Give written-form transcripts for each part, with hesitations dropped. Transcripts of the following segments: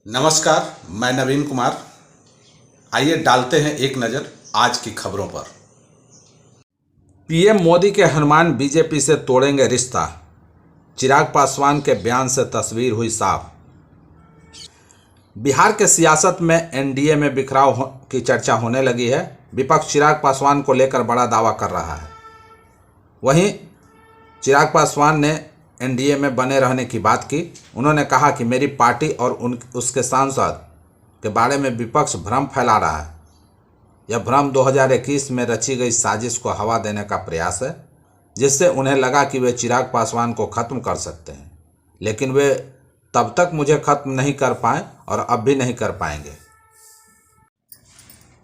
नमस्कार, मैं नवीन कुमार। आइए डालते हैं एक नज़र आज की खबरों पर। पीएम मोदी के हनुमान बीजेपी से तोड़ेंगे रिश्ता, चिराग पासवान के बयान से तस्वीर हुई साफ। बिहार के सियासत में एनडीए में बिखराव की चर्चा होने लगी है। विपक्ष चिराग पासवान को लेकर बड़ा दावा कर रहा है। वहीं चिराग पासवान ने एनडीए में बने रहने की बात की। उन्होंने कहा कि मेरी पार्टी और उसके सांसद के बारे में विपक्ष भ्रम फैला रहा है। यह भ्रम 2021 में रची गई साजिश को हवा देने का प्रयास है, जिससे उन्हें लगा कि वे चिराग पासवान को खत्म कर सकते हैं, लेकिन वे तब तक मुझे खत्म नहीं कर पाए और अब भी नहीं कर पाएंगे।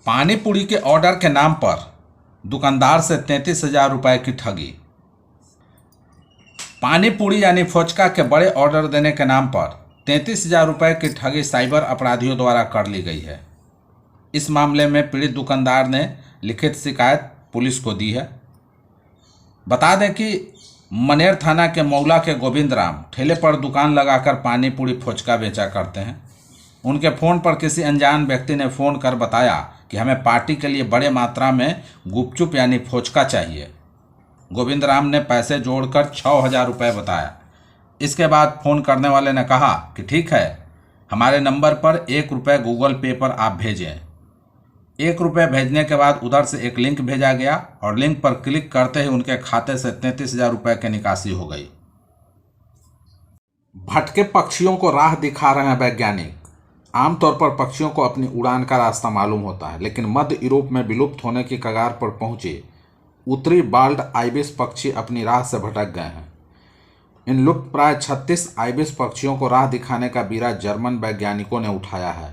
पानी पूरी के ऑर्डर के नाम पर दुकानदार से 33,000 रुपये की ठगी। पानी पूरी यानी फोचका के बड़े ऑर्डर देने के नाम पर 33,000 रुपये की ठगी साइबर अपराधियों द्वारा कर ली गई है। इस मामले में पीड़ित दुकानदार ने लिखित शिकायत पुलिस को दी है। बता दें कि मनेर थाना के मौला के गोविंद राम ठेले पर दुकान लगाकर पानी पूरी फोचका बेचा करते हैं। उनके फ़ोन पर किसी अनजान व्यक्ति ने फ़ोन कर बताया कि हमें पार्टी के लिए बड़े मात्रा में गुपचुप यानी फोचका चाहिए। गोविंद राम ने पैसे जोड़कर 6,000 रुपये बताया। इसके बाद फ़ोन करने वाले ने कहा कि ठीक है, हमारे नंबर पर 1 रुपये गूगल पे पर आप भेजें। 1 रुपये भेजने के बाद उधर से एक लिंक भेजा गया और लिंक पर क्लिक करते ही उनके खाते से 33,000 रुपये की निकासी हो गई। भटके पक्षियों को राह दिखा रहे हैं वैज्ञानिक। आमतौर पर पक्षियों को अपनी उड़ान का रास्ता मालूम होता है, लेकिन मध्य यूरोप में विलुप्त होने की कगार पर पहुंचे उत्तरी बाल्ड आइबिस पक्षी अपनी राह से भटक गए हैं। इन लुप्त प्राय 36 आइबिस पक्षियों को राह दिखाने का बीड़ा जर्मन वैज्ञानिकों ने उठाया है।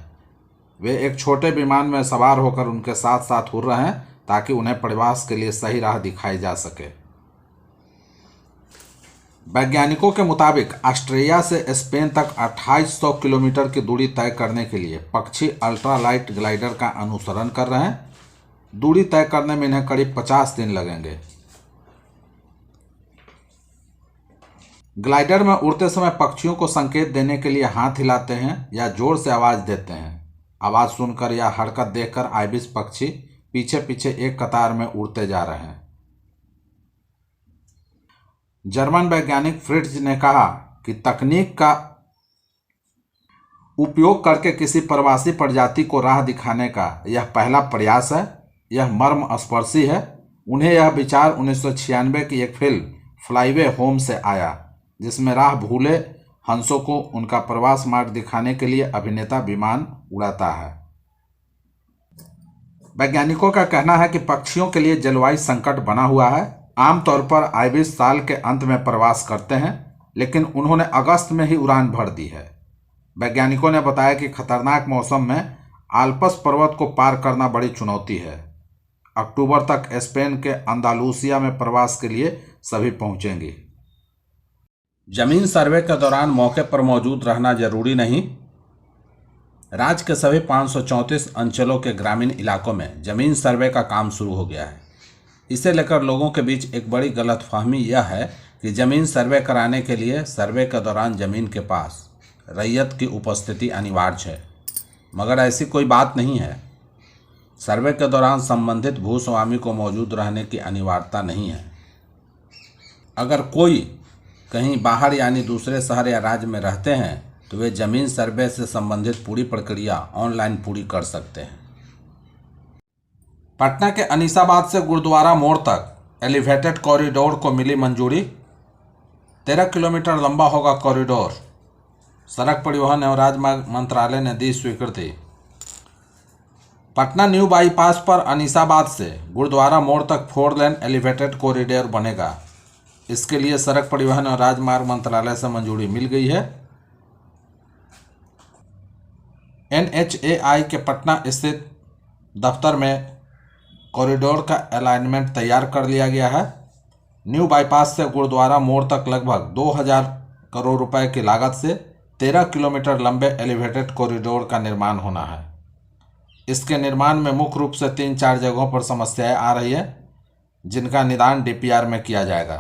वे एक छोटे विमान में सवार होकर उनके साथ साथ उड़ रहे हैं ताकि उन्हें प्रवास के लिए सही राह दिखाई जा सके। वैज्ञानिकों के मुताबिक ऑस्ट्रेलिया से स्पेन तक 2800 किलोमीटर की दूरी तय करने के लिए पक्षी अल्ट्रालाइट ग्लाइडर का अनुसरण कर रहे हैं। दूरी तय करने में इन्हें करीब 50 दिन लगेंगे। ग्लाइडर में उड़ते समय पक्षियों को संकेत देने के लिए हाथ हिलाते हैं या जोर से आवाज देते हैं। आवाज सुनकर या हरकत देखकर आइबिस पक्षी पीछे पीछे एक कतार में उड़ते जा रहे हैं। जर्मन वैज्ञानिक फ्रिट्ज ने कहा कि तकनीक का उपयोग करके किसी प्रवासी प्रजाति को राह दिखाने का यह पहला प्रयास है। यह मर्मस्पर्शी है। उन्हें यह विचार 1996 की एक फिल्म फ्लाईवे होम से आया, जिसमें राह भूले हंसों को उनका प्रवास मार्ग दिखाने के लिए अभिनेता विमान उड़ाता है। वैज्ञानिकों का कहना है कि पक्षियों के लिए जलवायु संकट बना हुआ है। आमतौर पर आइबिस साल के अंत में प्रवास करते हैं, लेकिन उन्होंने अगस्त में ही उड़ान भर दी है। वैज्ञानिकों ने बताया कि खतरनाक मौसम में आल्प्स पर्वत को पार करना बड़ी चुनौती है। अक्टूबर तक स्पेन के अंदालूसिया में प्रवास के लिए सभी पहुंचेंगे। जमीन सर्वे के दौरान मौके पर मौजूद रहना जरूरी नहीं। राज्य के सभी 534 अंचलों के ग्रामीण इलाकों में जमीन सर्वे का काम शुरू हो गया है। इसे लेकर लोगों के बीच एक बड़ी गलतफहमी यह है कि जमीन सर्वे कराने के लिए सर्वे के दौरान जमीन के पास रैयत की उपस्थिति अनिवार्य है, मगर ऐसी कोई बात नहीं है। सर्वे के दौरान संबंधित भूस्वामी को मौजूद रहने की अनिवार्यता नहीं है। अगर कोई कहीं बाहर यानी दूसरे शहर या राज्य में रहते हैं तो वे जमीन सर्वे से संबंधित पूरी प्रक्रिया ऑनलाइन पूरी कर सकते हैं। पटना के अनीसाबाद से गुरुद्वारा मोड़ तक एलिवेटेड कॉरिडोर को मिली मंजूरी। 13 किलोमीटर लंबा होगा कॉरिडोर। सड़क परिवहन एवं राजमार्ग मंत्रालय ने दी स्वीकृति। पटना न्यू बाईपास पर अनीसाबाद से गुरुद्वारा मोड़ तक 4 लेन एलिवेटेड कॉरिडोर बनेगा। इसके लिए सड़क परिवहन और राजमार्ग मंत्रालय से मंजूरी मिल गई है। NHAI के पटना स्थित दफ्तर में कॉरिडोर का अलाइनमेंट तैयार कर लिया गया है। न्यू बाईपास से गुरुद्वारा मोड़ तक लगभग 2,000 करोड़ रुपए की लागत से 13 किलोमीटर लंबे एलिवेटेड कॉरिडोर का निर्माण होना है। इसके निर्माण में मुख्य रूप से 3-4 जगहों पर समस्याएं आ रही है, जिनका निदान DPR में किया जाएगा।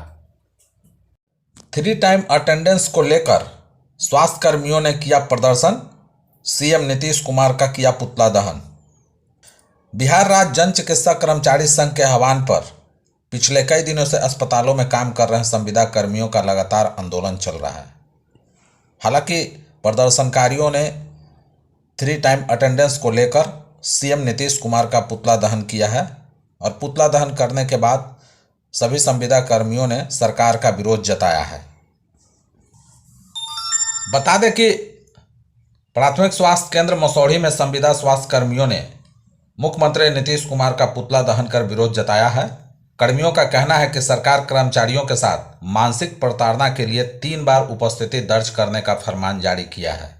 3 टाइम अटेंडेंस को लेकर स्वास्थ्य कर्मियों ने किया प्रदर्शन। सीएम नीतीश कुमार का किया पुतला दहन। बिहार राज्य जन चिकित्सा कर्मचारी संघ के आह्वान पर पिछले कई दिनों से अस्पतालों में काम कर रहे संविदा कर्मियों का लगातार आंदोलन चल रहा है। हालांकि प्रदर्शनकारियों ने 3 टाइम अटेंडेंस को लेकर सीएम नीतीश कुमार का पुतला दहन किया है और पुतला दहन करने के बाद सभी संविदा कर्मियों ने सरकार का विरोध जताया है। बता दें कि प्राथमिक स्वास्थ्य केंद्र मसौढ़ी में संविदा स्वास्थ्य कर्मियों ने मुख्यमंत्री नीतीश कुमार का पुतला दहन कर विरोध जताया है। कर्मियों का कहना है कि सरकार कर्मचारियों के साथ मानसिक प्रताड़ना के लिए 3 बार उपस्थिति दर्ज करने का फरमान जारी किया है।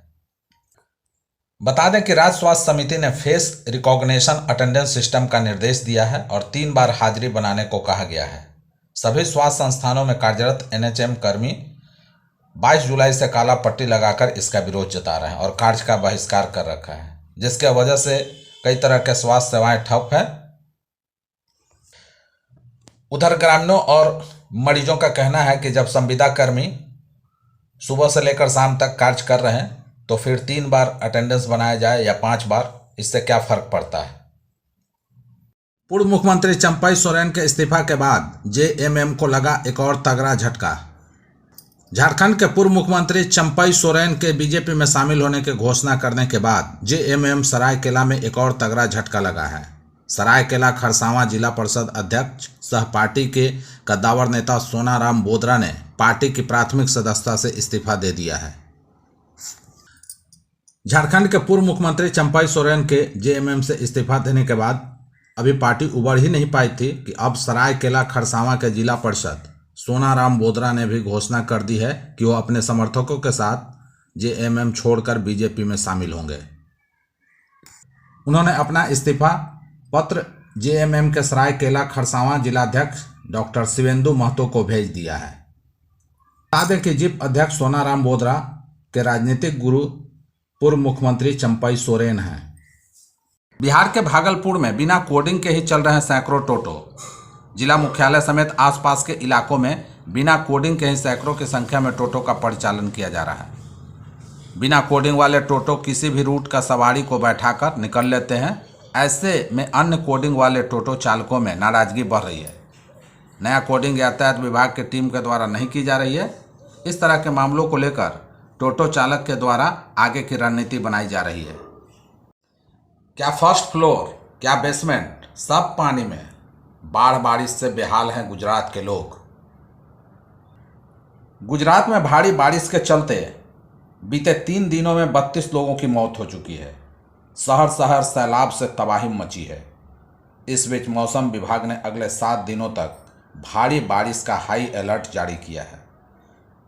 बता दें कि राज्य स्वास्थ्य समिति ने फेस रिकॉग्निशन अटेंडेंस सिस्टम का निर्देश दिया है और 3 बार हाजिरी बनाने को कहा गया है। सभी स्वास्थ्य संस्थानों में कार्यरत एनएचएम कर्मी 22 जुलाई से काला पट्टी लगाकर इसका विरोध जता रहे हैं और कार्य का बहिष्कार कर रखा है, जिसके वजह से कई तरह के स्वास्थ्य सेवाएं ठप है। उधर ग्रामीणों और मरीजों का कहना है कि जब संविदा कर्मी सुबह से लेकर शाम तक कार्य कर रहे हैं तो फिर 3 बार अटेंडेंस बनाया जाए या 5 बार, इससे क्या फर्क पड़ता है। पूर्व मुख्यमंत्री चंपई सोरेन के इस्तीफा के बाद जेएमएम को लगा एक और तगड़ा झटका। झारखंड के पूर्व मुख्यमंत्री चंपई सोरेन के बीजेपी में शामिल होने की घोषणा करने के बाद जेएमएम सरायकेला में एक और तगड़ा झटका लगा है। सरायकेला खरसावां जिला परिषद अध्यक्ष सह पार्टी के कद्दावर नेता सोनाराम बोदरा ने पार्टी की प्राथमिक सदस्यता से इस्तीफा दे दिया है। झारखंड के पूर्व मुख्यमंत्री चंपई सोरेन के जेएमएम से इस्तीफा देने के बाद अभी पार्टी उबर ही नहीं पाई थी कि अब सरायकेला खरसावां के जिला परिषद सोनाराम बोदरा ने भी घोषणा कर दी है कि वो अपने समर्थकों के साथ जेएमएम छोड़कर बीजेपी में शामिल होंगे। उन्होंने अपना इस्तीफा पत्र जेएमएम के सरायकेला खरसावां जिलाध्यक्ष डॉक्टर शिवेंदु महतो को भेज दिया है। बता दें कि जिप अध्यक्ष सोनाराम बोदरा के राजनीतिक गुरु पूर्व मुख्यमंत्री चंपई सोरेन हैं। बिहार के भागलपुर में बिना कोडिंग के ही चल रहे हैं सैकड़ों टोटो। जिला मुख्यालय समेत आसपास के इलाकों में बिना कोडिंग के ही सैकड़ों की संख्या में टोटो का परिचालन किया जा रहा है। बिना कोडिंग वाले टोटो किसी भी रूट का सवारी को बैठाकर निकल लेते हैं। ऐसे में अन्य कोडिंग वाले टोटो चालकों में नाराजगी बढ़ रही है। नया कोडिंग यातायात विभाग की टीम के द्वारा नहीं की जा रही है। इस तरह के मामलों को लेकर टोटो चालक के द्वारा आगे की रणनीति बनाई जा रही है। क्या फर्स्ट फ्लोर, क्या बेसमेंट, सब पानी में। बाढ़ बारिश से बेहाल हैं गुजरात के लोग। गुजरात में भारी बारिश के चलते बीते 3 दिनों में 32 लोगों की मौत हो चुकी है। शहर शहर सैलाब से तबाही मची है। इस बीच मौसम विभाग ने अगले 7 दिनों तक भारी बारिश का हाई अलर्ट जारी किया है।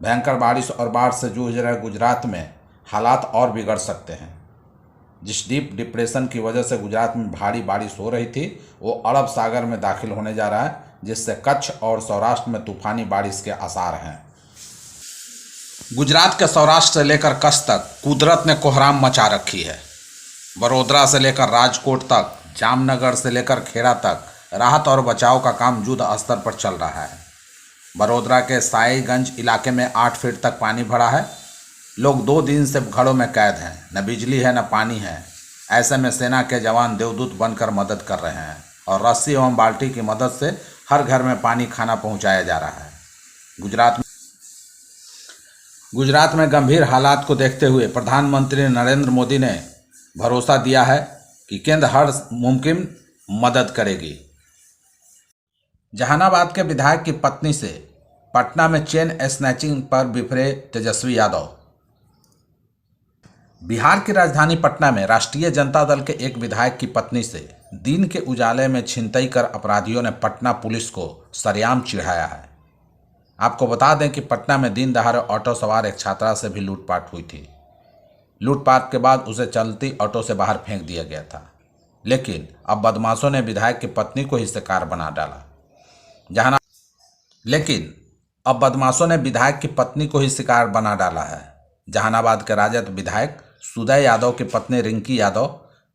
भयंकर बारिश और बाढ़ से जूझ रहे गुजरात में हालात और बिगड़ सकते हैं। जिस डीप डिप्रेशन की वजह से गुजरात में भारी बारिश हो रही थी वो अरब सागर में दाखिल होने जा रहा है, जिससे कच्छ और सौराष्ट्र में तूफानी बारिश के आसार हैं। गुजरात के सौराष्ट्र से लेकर कच्छ तक कुदरत ने कोहराम मचा रखी है। बड़ोदरा से लेकर राजकोट तक, जामनगर से लेकर खेड़ा तक राहत और बचाव का काम युद्ध स्तर पर चल रहा है। बड़ोदरा के साईगंज इलाके में 8 फीट तक पानी भरा है। लोग 2 दिन से घरों में कैद हैं, न बिजली है न पानी है। ऐसे में सेना के जवान देवदूत बनकर मदद कर रहे हैं और रस्सी एवं बाल्टी की मदद से हर घर में पानी खाना पहुंचाया जा रहा है। गुजरात में गंभीर हालात को देखते हुए प्रधानमंत्री नरेंद्र मोदी ने भरोसा दिया है कि केंद्र हर मुमकिन मदद करेगी। जहानाबाद के विधायक की पत्नी से पटना में चेन स्नैचिंग पर बिफरे तेजस्वी यादव। बिहार की राजधानी पटना में राष्ट्रीय जनता दल के एक विधायक की पत्नी से दिन के उजाले में छिनतई कर अपराधियों ने पटना पुलिस को सरेआम चिढ़ाया है। आपको बता दें कि पटना में दिन दहाड़े ऑटो सवार एक छात्रा से भी लूटपाट हुई थी। लूटपाट के बाद उसे चलती ऑटो से बाहर फेंक दिया गया था, लेकिन अब बदमाशों ने विधायक की पत्नी को ही शिकार बना डाला। जहानाबाद के राजद विधायक सुदय यादव की पत्नी रिंकी यादव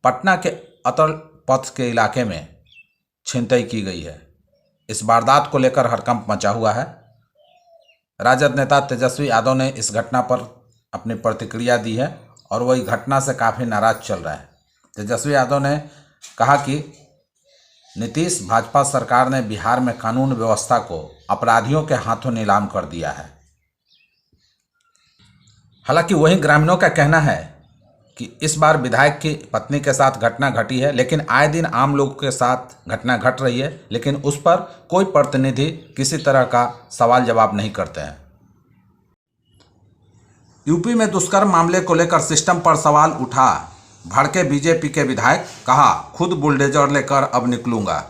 पटना के अटल पथ के इलाके में छिनतई की गई है। इस वारदात को लेकर हड़कंप मचा हुआ है। राजद नेता तेजस्वी यादव ने इस घटना पर अपनी प्रतिक्रिया दी है और वही घटना से काफ़ी नाराज चल रहे हैं। तेजस्वी यादव ने कहा कि नीतीश भाजपा सरकार ने बिहार में कानून व्यवस्था को अपराधियों के हाथों नीलाम कर दिया है। हालांकि वहीं ग्रामीणों का कहना है कि इस बार विधायक की पत्नी के साथ घटना घटी है, लेकिन आए दिन आम लोगों के साथ घटना घट रही है, लेकिन उस पर कोई प्रतिनिधि किसी तरह का सवाल जवाब नहीं करते हैं। यूपी में दुष्कर्म मामले को लेकर सिस्टम पर सवाल उठा, भड़के बीजेपी के विधायक, कहा खुद बुलडोजर लेकर अब निकलूंगा।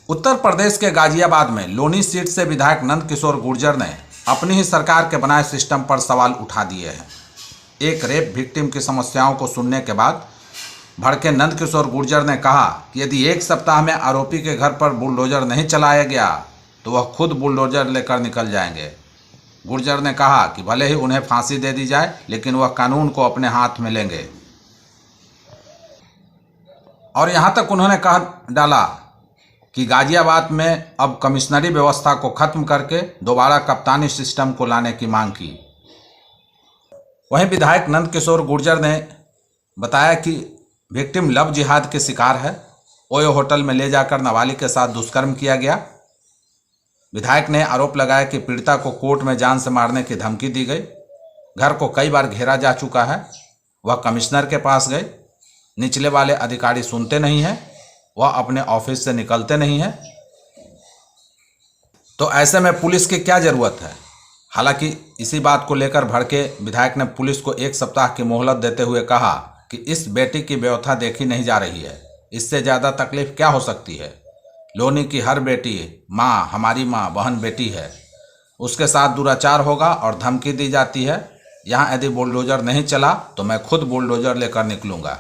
उत्तर प्रदेश के गाजियाबाद में लोनी सीट से विधायक नंद किशोर गुर्जर ने अपनी ही सरकार के बनाए सिस्टम पर सवाल उठा दिए हैं। एक रेप विक्टिम की समस्याओं को सुनने के बाद भड़के नंद किशोर गुर्जर ने कहा कि यदि एक सप्ताह में आरोपी के घर पर बुलडोजर नहीं चलाया गया तो वह खुद बुलडोजर लेकर निकल जाएंगे। गुर्जर ने कहा कि भले ही उन्हें फांसी दे दी जाए, लेकिन वह कानून को अपने हाथ में लेंगे। और यहाँ तक उन्होंने कह डाला कि गाजियाबाद में अब कमिश्नरी व्यवस्था को खत्म करके दोबारा कप्तानी सिस्टम को लाने की मांग की। वहीं विधायक नंद किशोर गुर्जर ने बताया कि विक्टिम लव जिहाद के शिकार है। ओयो होटल में ले जाकर नाबालिग के साथ दुष्कर्म किया गया। विधायक ने आरोप लगाया कि पीड़िता को कोर्ट में जान से मारने की धमकी दी गई। घर को कई बार घेरा जा चुका है। वह कमिश्नर के पास गए, निचले वाले अधिकारी सुनते नहीं हैं, वह अपने ऑफिस से निकलते नहीं हैं। तो ऐसे में पुलिस की क्या ज़रूरत है। हालांकि इसी बात को लेकर भड़के विधायक ने पुलिस को 1 सप्ताह की मोहलत देते हुए कहा कि इस बेटी की व्यथा देखी नहीं जा रही है, इससे ज़्यादा तकलीफ क्या हो सकती है। लोनी की हर बेटी माँ, हमारी माँ, बहन, बेटी है। उसके साथ दुराचार होगा और धमकी दी जाती है। यहाँ यदि बुलडोजर नहीं चला तो मैं खुद बुलडोजर लेकर निकलूँगा।